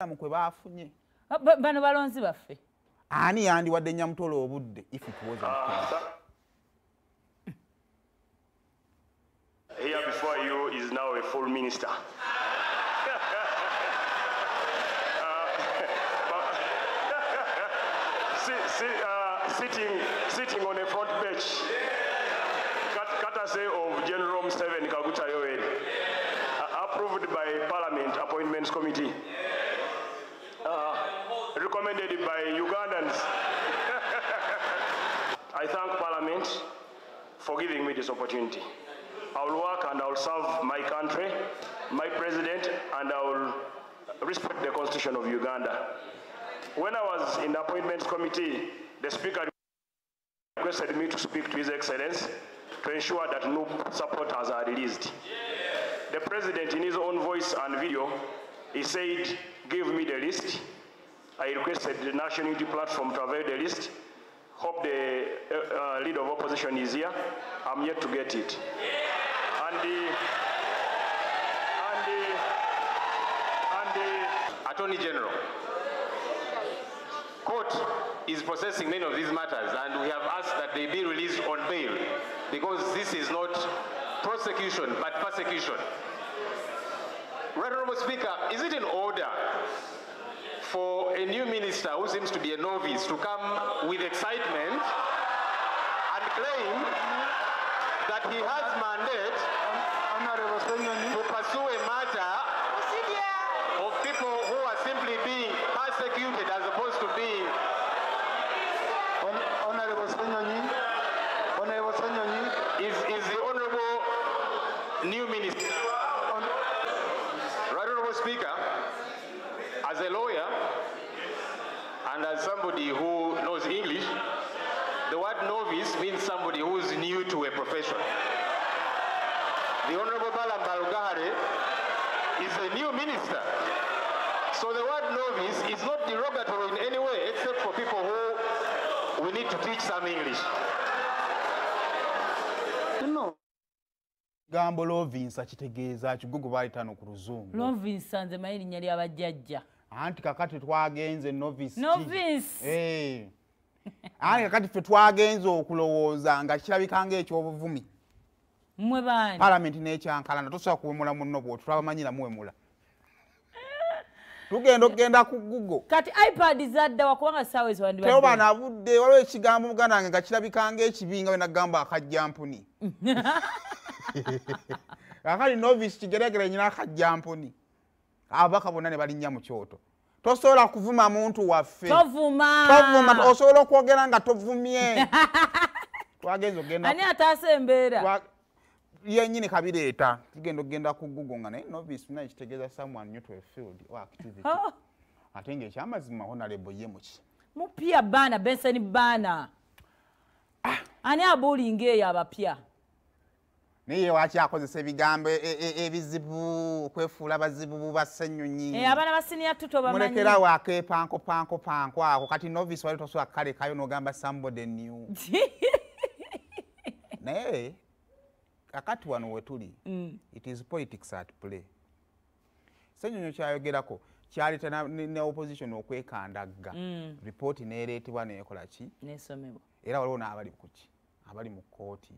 mukwe bafunye bano balonzi baffe ani yandi wadde nyamutolo obudde if it was here before you is now a full minister. Sitting on a front bench, courtesy of General Museveni Kaguta Yoweri, approved by Parliament Appointments Committee, recommended by Ugandans. I thank Parliament for giving me this opportunity. I will work and I will serve my country, my president, and I will respect the Constitution of Uganda. When I was in the Appointments Committee, the Speaker requested me to speak to His Excellency to ensure that no supporters are released. The President, in his own voice and video, he said, give me the list. I requested the National Unity Platform to avail the list. Hope the leader of opposition is here. I'm yet to get it. And the Attorney General, court is processing many of these matters, and we have asked that they be released on bail because this is not prosecution but persecution. Right Honourable Speaker, is it in order for a new minister who seems to be a novice to come with excitement and claim that he has mandate to pursue a matter of people who are simply being persecuted as opposed to being... Honourable Ssenyonyi is the Honourable new minister. Right Honourable Speaker, as a lawyer and as somebody who knows English, the word novice means somebody who is new to a profession. The Honourable Balaama is a new minister. So the word novice is not derogatory in any way except for people who we need to teach some English. No. Gambo Lovinsa kitegeeza kigugu baitano ku Luzungu. Lovinsa nze mayiri nyali abajjajja. Anti kakati twagenze novice. Novice. Anti kakati fe twagenze okulowooza nga kirabikanga eky'obuvumi. Mmwe baani. Parliament n'ekyankalana tosobola kuwemula munno bw'otyo twabamanyira muwemula. Tugenda ku Google. Kati iPad zadda wakubanga saawa ezo wandibadde. Teo bana budde waliwo ekigambo Muganda wange nga kirabikanga ekibinga we nagamba akajjampuni. Akali novice kigeregere nyina akajjampuni. Abaka bonna ne balinnya mu kyoto. Tosobola kuvuma muntu waffe. Tovuma. Osobola okwogera nga tovumye. Twagenze ogenda. Ani ataase embeera? Yenyini kabireeta tugenda ogenda ku Google nga naye novice naye kitegeeza someone new to a field or activity. Ate ng'ekyamazima Honourable ye muki. Mupya baana Benson baana. Ani abuulinga eyo abapya? Naye waki akozesa ebigambo ebizibu okwefuula bazibu ba Ssenyonyi. Abaana ba senior tuto bamanyi. Mulekerawo akepanko ako kati novice wali tosobola kalekayo n'ogamba somebody new. Naye kakati wano wetuli it is politics at play. Ssenyonyi kyayogerako kyaleeta ne opposition okwekandagga. Report neereetebwa neekola ki? N'esomebwa. Era waliwo n'abali kuki? Abali mu kkooti.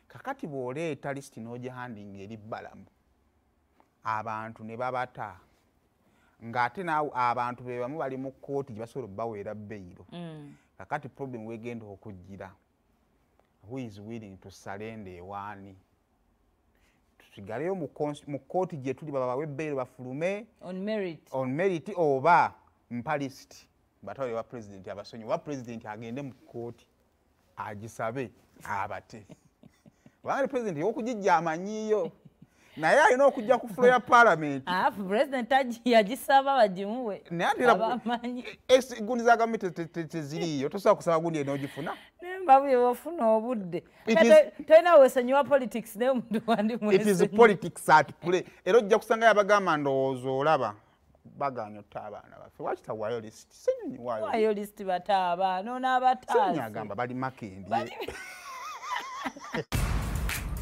Kakati bw'oleeta lisiti n'ogihandinga eri Balaama abantu ne babata ng'ate naawe abantu be bamu bali mu kkooti gye basobola obbaweera beyiro. Kakati problem wegenda okujjira. Who is willing to surrender ewaani? Tusigaleyo mu kkooti gye tuli babawe beyiro bafulume on merit oba mpalisiti batwale wa president abasonyi wa president agende mu kkooti agisabe abate. Wali president okujijja amanyiyo naye alina okujja ku floor ya parliament. President yagisaba bagimuwe. Abamanyi gundi za gavumenti teziriyo tosobola kusaba gundi enogifuna. Nembabuye bafuna obudde. Tena wesenyiwa politics ne muntu wandi mwese. It is politics at play. Era ojja kusanga yabagamba ndowooza olaba baganya otta abaana baffe. Lwaki tawaayo list? Ssenyonyi waayo. Waayo list bata abaana n'abataasi. Ssenyonyi agamba bali makendi.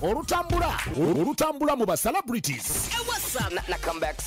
Olutambula mu ba celebrities. What's up? Na comeback.